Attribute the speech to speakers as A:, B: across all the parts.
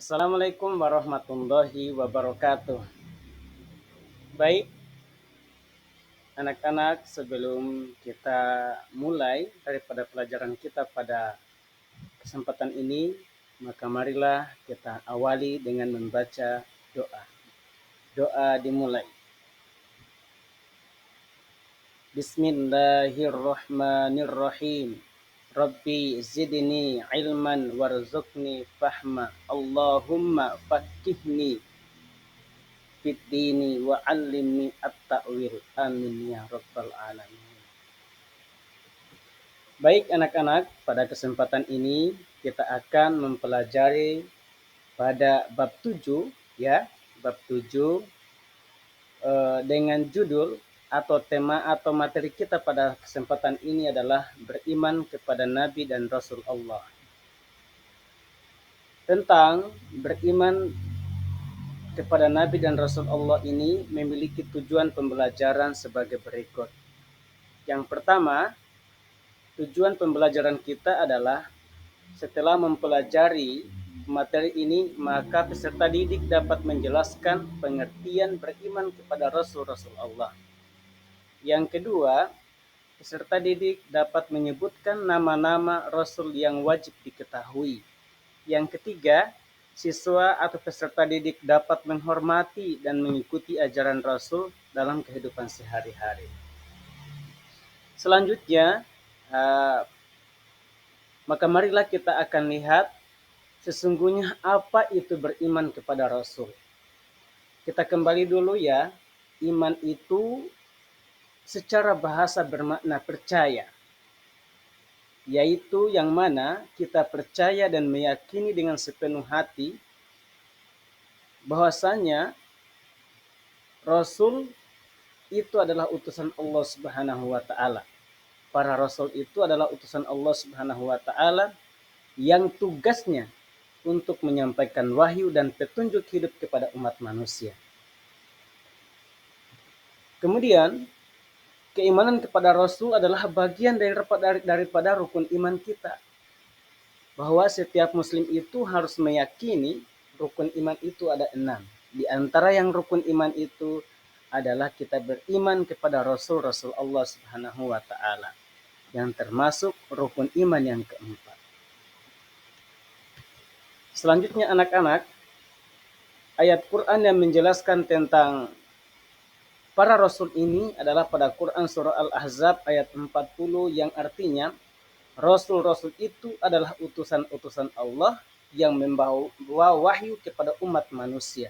A: Assalamualaikum warahmatullahi wabarakatuh. Baik, anak-anak, sebelum kita mulai daripada pelajaran kita pada kesempatan ini, maka marilah kita awali dengan membaca doa. Doa dimulai. Bismillahirrahmanirrahim. Rabbi zidni ilman warzuqni fahma. Allahumma fakihni Fitini wa alimni at-ta'wil. Amin ya rabbal alamin. Baik anak-anak, pada kesempatan ini kita akan mempelajari pada bab 7 ya, bab 7 dengan judul atau tema atau materi kita pada kesempatan ini adalah beriman kepada Nabi dan Rasul Allah. Tentang beriman kepada Nabi dan Rasul Allah ini memiliki tujuan pembelajaran sebagai berikut. Yang pertama, tujuan pembelajaran kita adalah setelah mempelajari materi ini, maka peserta didik dapat menjelaskan pengertian beriman kepada Rasul-Rasul Allah. Yang kedua, peserta didik dapat menyebutkan nama-nama Rasul yang wajib diketahui. Yang ketiga, siswa atau peserta didik dapat menghormati dan mengikuti ajaran Rasul dalam kehidupan sehari-hari. Selanjutnya, maka marilah kita akan lihat sesungguhnya apa itu beriman kepada Rasul. Kita kembali dulu ya, iman itu secara bahasa bermakna percaya, yaitu yang mana kita percaya dan meyakini dengan sepenuh hati bahwasanya Rasul itu adalah utusan Allah Subhanahu wa taala. Para rasul itu adalah utusan Allah Subhanahu wa taala yang tugasnya untuk menyampaikan wahyu dan petunjuk hidup kepada umat manusia. Kemudian, keimanan kepada Rasul adalah bagian daripada rukun iman kita. Bahwa setiap muslim itu harus meyakini rukun iman itu ada 6. Di antara yang rukun iman itu adalah kita beriman kepada Rasul-Rasul Allah Subhanahu wa taala, yang termasuk rukun iman yang keempat. Selanjutnya anak-anak, ayat Quran yang menjelaskan tentang para rasul ini adalah pada Quran surah Al-Ahzab ayat 40 yang artinya rasul-rasul itu adalah utusan-utusan Allah yang membawa wahyu kepada umat manusia.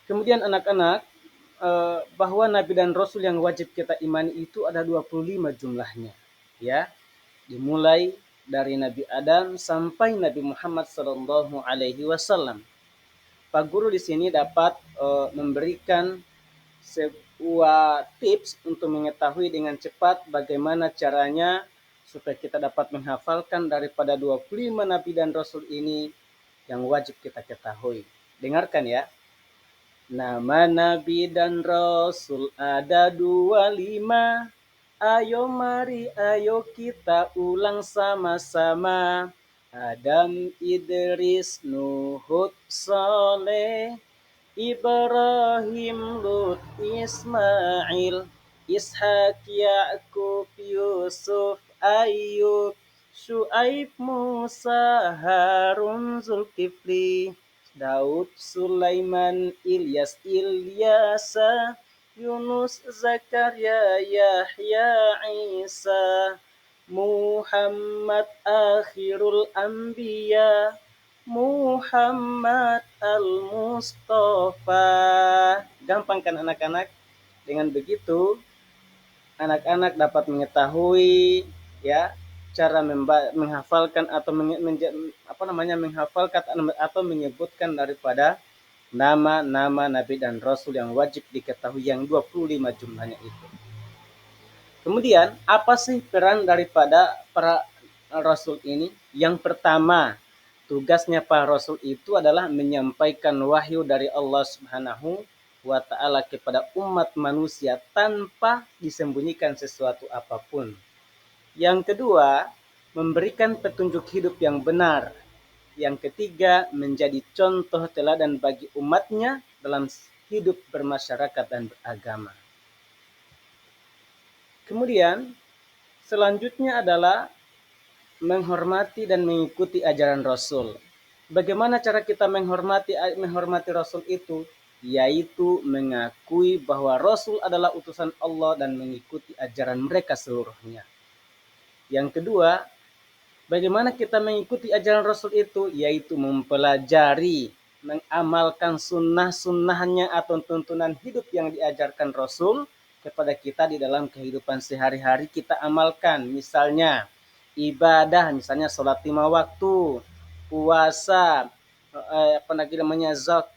A: Kemudian anak-anak, bahwa nabi dan rasul yang wajib kita imani itu ada 25 jumlahnya, ya. Dimulai dari Nabi Adam sampai Nabi Muhammad sallallahu alaihi wasallam. Pak Guru di sini dapat memberikan sebuah tips untuk mengetahui dengan cepat bagaimana caranya supaya kita dapat menghafalkan daripada 25 nabi dan rasul ini yang wajib kita ketahui. Dengarkan ya. Nama nabi dan rasul ada 25. Ayo mari ayo kita ulang sama-sama. Adam, Idris, Nuh, Hud, Saleh, Ibrahim, Lut, Ismail, Ishak, Yakub, Yusuf, Ayub, Syuaib, Musa, Harun, Zulkifli, Daud, Sulaiman, Ilyas, Ilyasa, Yunus, Zakaria, Yahya, Isa, Muhammad akhirul anbiya, Muhammad al-Mustafa. Gampang kan anak-anak? Dengan begitu anak-anak dapat mengetahui ya cara menghafalkan atau menghafalkan atau menyebutkan daripada nama-nama nabi dan rasul yang wajib diketahui yang 25 jumlahnya itu. Kemudian, apa sih peran daripada para rasul ini? Yang pertama, tugasnya para rasul itu adalah menyampaikan wahyu dari Allah Subhanahu wa taala kepada umat manusia tanpa disembunyikan sesuatu apapun. Yang kedua, memberikan petunjuk hidup yang benar. Yang ketiga, menjadi contoh teladan bagi umatnya dalam hidup bermasyarakat dan beragama. Kemudian, selanjutnya adalah menghormati dan mengikuti ajaran Rasul. Bagaimana cara kita menghormati Rasul itu? Yaitu mengakui bahwa Rasul adalah utusan Allah dan mengikuti ajaran mereka seluruhnya. Yang kedua, bagaimana kita mengikuti ajaran Rasul itu? Yaitu mempelajari, mengamalkan sunnah-sunnahnya atau tuntunan hidup yang diajarkan Rasul kepada kita di dalam kehidupan sehari-hari kita amalkan. Misalnya ibadah, misalnya sholat 5 waktu, puasa,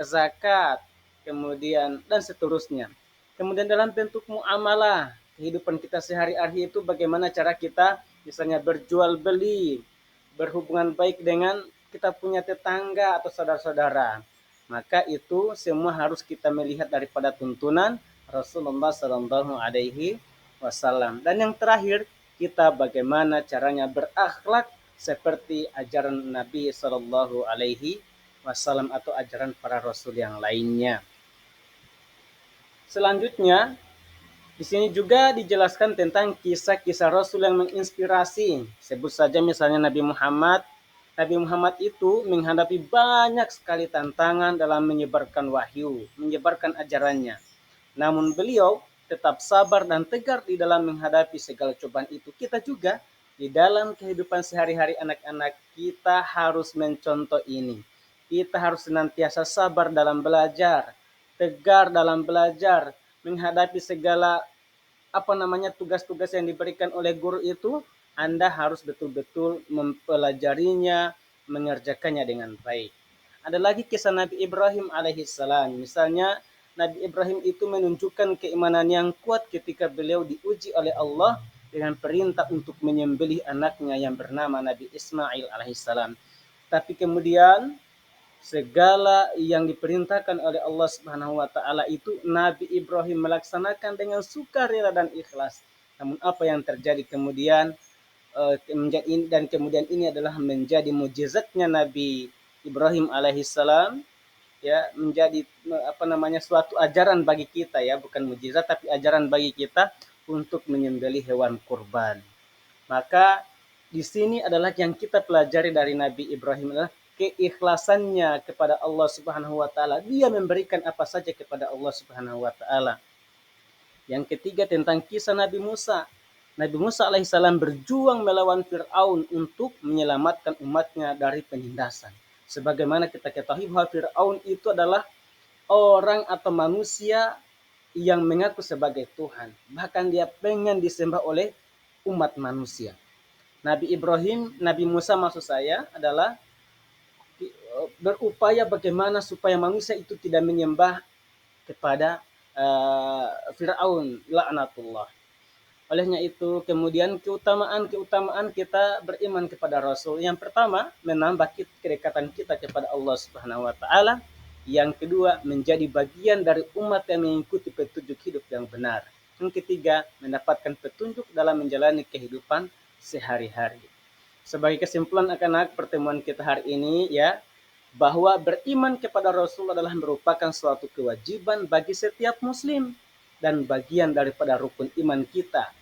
A: zakat, kemudian dan seterusnya. Kemudian dalam bentuk muamalah, kehidupan kita sehari-hari itu bagaimana cara kita misalnya berjual beli, berhubungan baik dengan kita punya tetangga atau saudara-saudara. Maka itu semua harus kita melihat daripada tuntunan Rasulullah Shallallahu Alaihi Wasallam. Dan yang terakhir, kita bagaimana caranya berakhlak seperti ajaran Nabi Shallallahu Alaihi Wasallam atau ajaran para Rasul yang lainnya. Selanjutnya, di sini juga dijelaskan tentang kisah-kisah Rasul yang menginspirasi. Sebut saja misalnya Nabi Muhammad. Nabi Muhammad itu menghadapi banyak sekali tantangan dalam menyebarkan wahyu, menyebarkan ajarannya. Namun beliau tetap sabar dan tegar di dalam menghadapi segala cobaan itu. Kita juga di dalam kehidupan sehari-hari anak-anak kita harus mencontoh ini. Kita harus senantiasa sabar dalam belajar, tegar dalam belajar, menghadapi segala tugas-tugas yang diberikan oleh guru itu. Anda harus betul-betul mempelajarinya, mengerjakannya dengan baik. Ada lagi kisah Nabi Ibrahim alaihissalam. Misalnya Nabi Ibrahim itu menunjukkan keimanan yang kuat ketika beliau diuji oleh Allah dengan perintah untuk menyembelih anaknya yang bernama Nabi Ismail alaihissalam. Tapi kemudian segala yang diperintahkan oleh Allah Subhanahu wa taala itu Nabi Ibrahim melaksanakan dengan sukarela dan ikhlas. Namun apa yang terjadi kemudian dan kemudian ini adalah menjadi mujizatnya Nabi Ibrahim alaihissalam, ya, menjadi suatu ajaran bagi kita, ya, bukan mujizat tapi ajaran bagi kita untuk menyembelih hewan kurban. Maka di sini adalah yang kita pelajari dari Nabi Ibrahim adalah keikhlasannya kepada Allah Subhanahu wa taala. Dia memberikan apa saja kepada Allah Subhanahu wa taala. Yang ketiga tentang kisah Nabi Musa. Nabi Musa alaihissalam berjuang melawan Fir'aun untuk menyelamatkan umatnya dari penindasan. Sebagaimana kita ketahui bahwa Fir'aun itu adalah orang atau manusia yang mengaku sebagai Tuhan. Bahkan dia pengen disembah oleh umat manusia. Nabi Ibrahim, Nabi Musa maksud saya adalah berupaya bagaimana supaya manusia itu tidak menyembah kepada Fir'aun laknatullah. Olehnya itu kemudian keutamaan kita beriman kepada Rasul. Yang pertama, menambah kedekatan kita kepada Allah Subhanahu wa taala. Yang kedua, menjadi bagian dari umat yang mengikuti petunjuk hidup yang benar. Yang ketiga, mendapatkan petunjuk dalam menjalani kehidupan sehari-hari. Sebagai kesimpulan akan pertemuan kita hari ini, ya, bahwa beriman kepada Rasul adalah merupakan suatu kewajiban bagi setiap muslim dan bagian daripada rukun iman kita.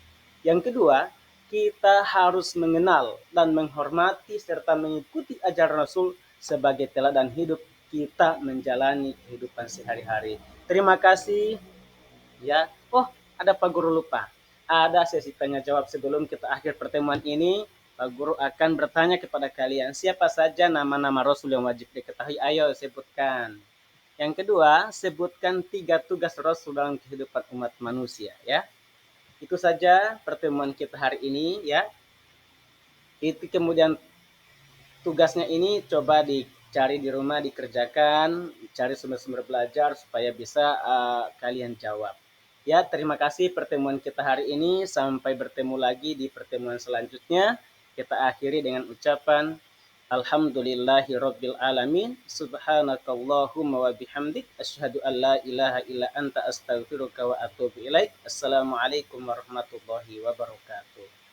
A: Yang kedua, kita harus mengenal dan menghormati serta mengikuti ajaran Rasul sebagai teladan hidup kita menjalani kehidupan sehari-hari. Terima kasih. Ya, ada Pak Guru lupa. Ada sesi tanya jawab sebelum kita akhir pertemuan ini. Pak Guru akan bertanya kepada kalian, siapa saja nama-nama Rasul yang wajib diketahui? Ayo sebutkan. Yang kedua, sebutkan 3 tugas Rasul dalam kehidupan umat manusia, ya. Itu saja pertemuan kita hari ini, ya. Itu kemudian tugasnya ini coba dicari di rumah, dikerjakan, cari sumber-sumber belajar supaya bisa kalian jawab. Ya, terima kasih pertemuan kita hari ini. Sampai bertemu lagi di pertemuan selanjutnya. Kita akhiri dengan ucapan Alhamdulillahi Rabbil Alamin. Subhanakallahumma wa bihamdik. Asyhadu an la ilaha illa anta astaghfiruka wa atubu ilaik. Assalamualaikum warahmatullahi wabarakatuh.